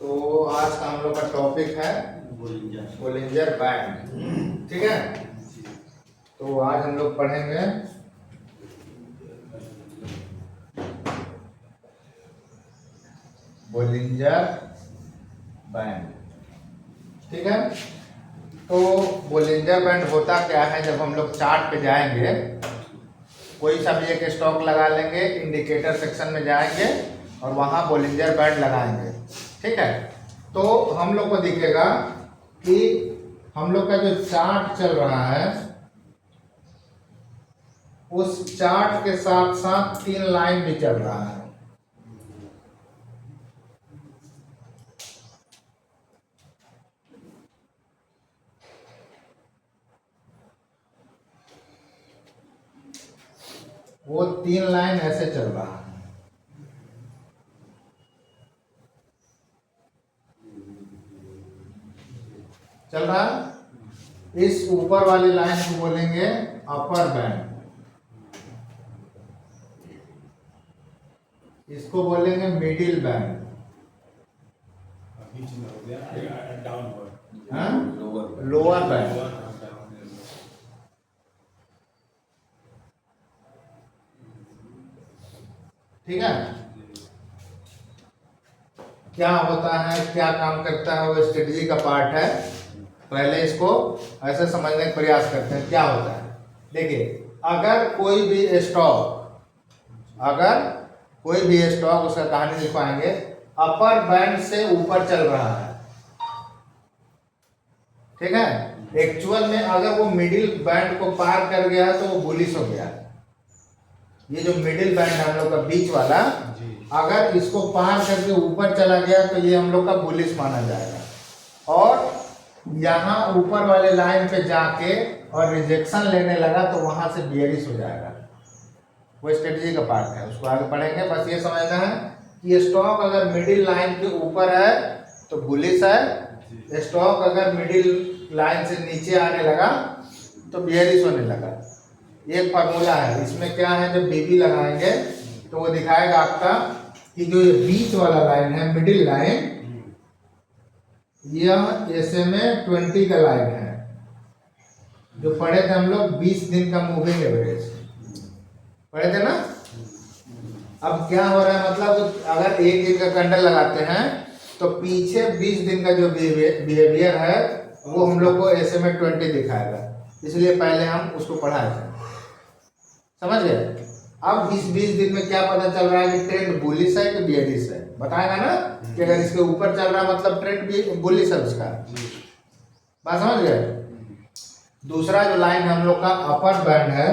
तो आज का हम लोग का टॉपिक है बोलिंजर बैंड। ठीक है, तो आज हम लोग पढ़ेंगे बोलिंजर बैंड। ठीक है, तो बोलिंजर बैंड होता क्या है, जब हम लोग चार्ट पे जाएंगे, कोई सा भी एक स्टॉक लगा लेंगे, इंडिकेटर सेक्शन में जाएंगे और वहां बोलिंजर बैंड लगाएंगे। ठीक है, तो हम लोग को दिखेगा कि हम लोग का जो चार्ट चल रहा है उस चार्ट के साथ साथ 3 लाइन भी चल रहा है। वो 3 लाइन ऐसे चल रहा है। चल रहा है, इस ऊपर वाली लाइन को बोलेंगे अपर बैंड, इसको बोलेंगे मिडिल बैंड, लोअर बैंड। ठीक है, क्या होता है, क्या काम करता है, वो स्ट्रेटजी का पार्ट है। पहले इसको ऐसे समझने का प्रयास करते हैं क्या होता है। देखिए, अगर कोई भी स्टॉक उसका कहानी लिखवाएंगे, अपर बैंड से ऊपर चल रहा है। ठीक है, एक्चुअल में अगर वो मिडिल बैंड को पार कर गया तो वो बुलिश हो गया। ये जो मिडिल बैंड है हम लोग का बीच वाला, अगर इसको पार करके ऊपर चला गया तो ये हम लोग का बुलिश माना जाएगा। और यहाँ ऊपर वाले लाइन पे जाके और रिजेक्शन लेने लगा तो वहां से बियरिश हो जाएगा। वो स्ट्रेटजी का पार्ट है, उसको आगे पढ़ेंगे। बस ये समझना है कि स्टॉक अगर मिडिल लाइन के ऊपर है तो बुलिश है, स्टॉक अगर मिडिल लाइन से नीचे आने लगा तो बियरिश होने लगा। एक फार्मूला है, इसमें क्या है, जब बीबी लगाएंगे तो वो दिखाएगा आपका कि जो ये बीच वाला लाइन है, मिडिल लाइन, यह SMA 20 का लाइन है, जो पढ़े थे हम लोग 20 दिन का मूविंग एवरेज पढ़े थे ना। अब क्या हो रहा है, मतलब अगर 1 दिन का कैंडल लगाते हैं तो पीछे 20 दिन का जो बिहेवियर है वो हम लोग को SMA 20 दिखाएगा। इसलिए पहले हम उसको पढ़ाए थे, समझ गए। अब इस 20 दिन में क्या पता चल रहा है कि ट्रेंड बुलिश है कि बियरिश है, बताएगा ना कि अगर इसके ऊपर चल रहा है मतलब ट्रेंड भी बुलिश है उसका। बात समझ गए। दूसरा जो लाइन हम लोग का अपर बैंड है,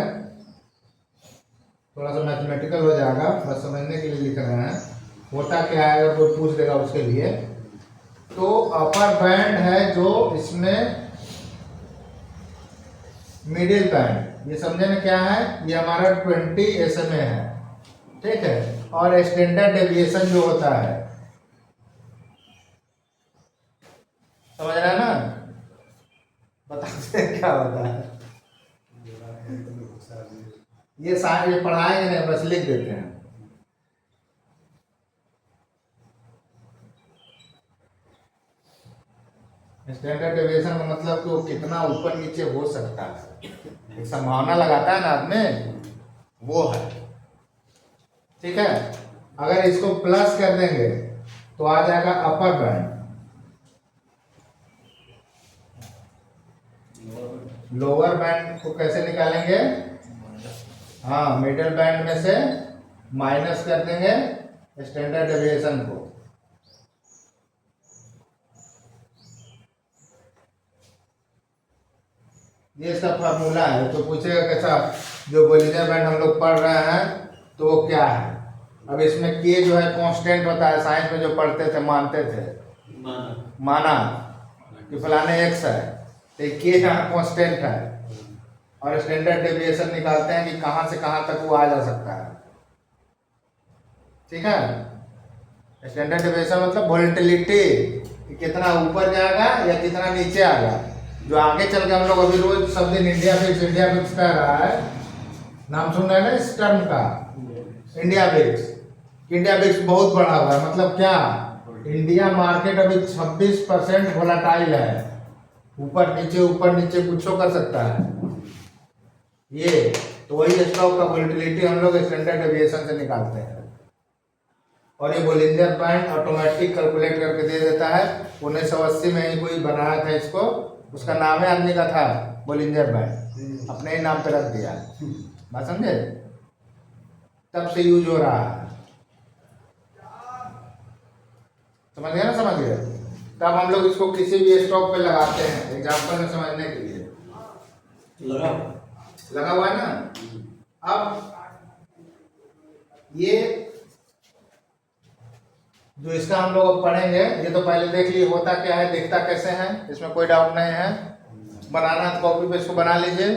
थोड़ा सा मैथमेटिकल हो जाएगा, बस समझने के लिए लिख रहे हैं। होता क्या है, अगर कोई पूछ देगा उसके लिए, तो अपर बैंड है जो इसमें मिडिल बैंड, ये समझे ना क्या है, ये हमारा 20 SMA है। ठीक है, और स्टैंडर्ड डेविएशन जो होता है, समझ रहे हैं ना, बताते हैं क्या होता है। ये सारे पढ़ाएंगे नहीं, बस लिख देते हैं। स्टैंडर्ड डेविएशन का मतलब कि वो कितना ऊपर नीचे हो सकता है, एक संभावना लगाता है ना आदमी, वो है। ठीक है, अगर इसको प्लस कर देंगे तो आ जाएगा अपर बैंड। लोअर बैंड को कैसे निकालेंगे, हाँ, मिडिल बैंड में से माइनस कर देंगे स्टैंडर्ड डेविएशन को। ये इसका फार्मूला है। तो पूछेगा कैसा, जो बोलिंजर बैंड हम लोग पढ़ रहे हैं तो वो क्या है। अब इसमें के जो है कांस्टेंट होता है, साइंस में जो पढ़ते थे मानते थे, माना कि फलाने एक्स है, तो के यहाँ कांस्टेंट है। और स्टैंडर्ड डेविएशन निकालते हैं कि कहाँ से कहाँ तक वो आ जा सकता है। ठीक है, स्टैंडर्ड डेविएशन मतलब वोलेटिलिटी, कितना ऊपर जाएगा या कितना नीचे आएगा। जो आगे चल के हम लोग अभी रोज सब दिन इंडिया फिक्स कह रहा है, नाम सुन रहे हैं ना इस टर्म का, इंडिया बिक्स बहुत बढ़ा हुआ है। मतलब क्या, इंडिया मार्केट अभी 26% वोलाटाइल है, ऊपर नीचे कुछ कर सकता है ये। तो वही स्टॉक का वोलेटिलिटी हम लोग स्टैंडर्ड डेविएशन से निकालते हैं, और ये बोलिंजर बैंड ऑटोमेटिक कैलकुलेट करके दे देता है। 1980 में ही कोई बनाया था इसको, उसका नाम है आदमी का था बोलिंजर बैंड, अपने ही नाम पे रख दिया। बात समझे? तब से यूज हो रहा है। समझ गया ना? समझ गए? तब हम लोग इसको किसी भी स्टॉक पे लगाते हैं, एग्जाम्पल में समझने के लिए। लगा हुआ है ना? अब ये जो इसका हम लोग पढ़ेंगे, ये तो पहले देख लिए होता क्या है, दिखता कैसे है, इसमें कोई डाउट नहीं है। बनाना तो कॉपी पे इसको बना लीजिए,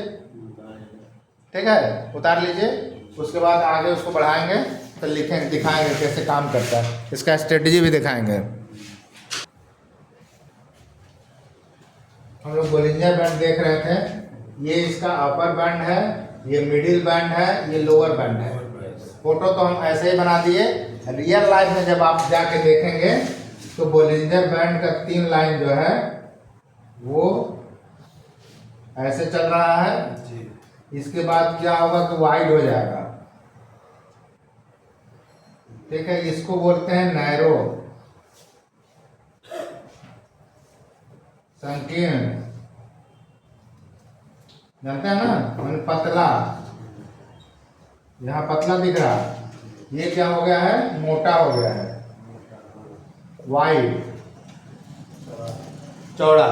ठीक है, उतार लीजिए। उसके बाद आगे उसको बढ़ाएंगे तो लिखेंगे, दिखाएंगे कैसे काम करता है, इसका स्ट्रेटजी भी दिखाएंगे। हम लोग बोलिंजर बैंड देख रहे थे, ये इसका अपर बैंड है, ये मिडिल बैंड है, ये लोअर बैंड है। फोटो तो हम ऐसे ही बना दिए, रियल लाइफ में जब आप जाके देखेंगे तो बोलिंजर बैंड का 3 लाइन जो है वो ऐसे चल रहा है। इसके बाद क्या होगा कि वाइड हो जाएगा, ठीक है। इसको बोलते हैं नैरो, संकीर्ण, जानते हैं ना, मैंने पतला, यहाँ पतला दिख रहा, ये क्या हो गया है, मोटा हो गया है। वाइड, चौड़ा।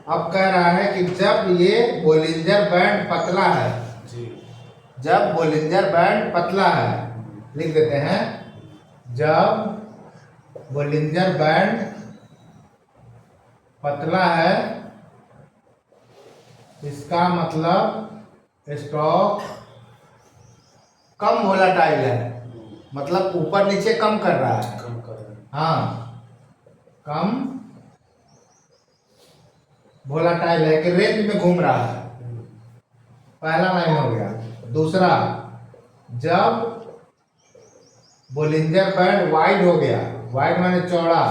अब कह रहा है कि जब ये बोलिंजर बैंड पतला है, जब बोलिंजर बैंड पतला है, लिख देते हैं, जब बोलिंजर बैंड पतला है, इसका मतलब स्टॉक कम वोलाटाइल है, मतलब ऊपर नीचे कम कर रहा है, हाँ, कम वोलाटाइल है कि रेंज में घूम रहा है। पहला लाइन हो गया। दूसरा, जब बोलिंजर बैंड वाइड हो गया, वाइड माने चौड़ा,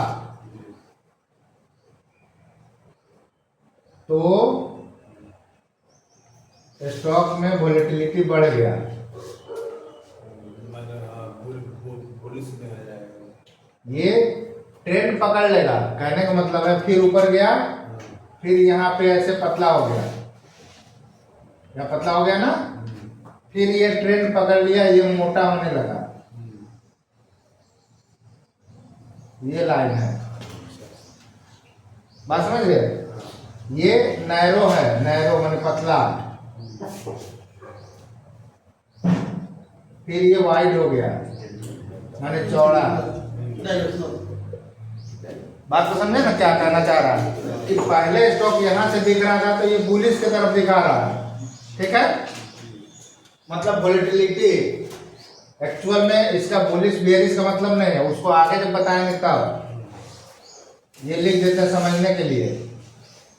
तो स्टॉक में वोलेटिलिटी बढ़ गया। ये ट्रेंड पकड़ लेगा, कहने का मतलब है फिर ऊपर गया, फिर यहाँ पे ऐसे पतला हो गया, या पतला हो गया ना, फिर ये ट्रेंड पकड़ लिया, ये मोटा होने लगा। ये लाइन है, बात समझ गए? ये नैरो है, नैरो माने पतला, फिर ये वाइड हो गया माने चौड़ा। बात तो समझे ना क्या कहना चाह रहा है, कि पहले स्टॉक यहाँ से दिख रहा था तो ये बुलिश की तरफ दिखा रहा है, ठीक है। मतलब वोलेटिलिटी एक्चुअल में इसका बुलिश बेयरिश का मतलब नहीं है, उसको आगे जब बताएंगे तब। ये लिख देते हैं समझने के लिए।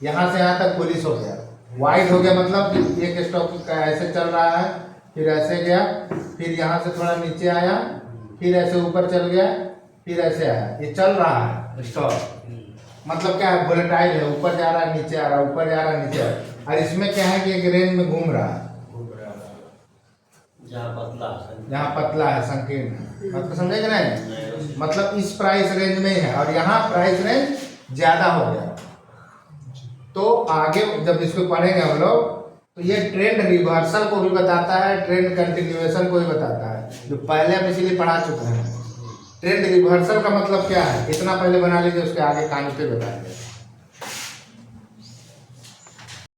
यहाँ से यहाँ तक बुलिश हो गया, वाइड हो गया, मतलब एक स्टॉक ऐसे चल रहा है, फिर ऐसे गया, फिर यहाँ से थोड़ा नीचे आया, फिर ऐसे ऊपर चल गया, फिर ऐसे आया, ये चल रहा है स्टॉक। मतलब क्या है, वोलेटाइल है, ऊपर जा रहा है, नीचे आ रहा है, ऊपर जा रहा है, नीचे आ रहा है। और इसमें क्या है कि एक रेंज में घूम रहा है, जहाँ पतला है, संकीर्ण। मतलब समझे नहीं? मतलब इस प्राइस रेंज में ही है, और यहाँ प्राइस रेंज ज्यादा हो गया। तो आगे जब इसको पढ़ेंगे हम लोग, तो ये ट्रेंड रिवर्सल को भी बताता है, ट्रेंड कंटिन्यूएशन को भी बताता है, जो पहले हम इसीलिए पढ़ा चुके हैं। ट्रेंड रिवर्सल का मतलब क्या है, इतना पहले बना लीजिए, उसके आगे कहानी पे बताएंगे।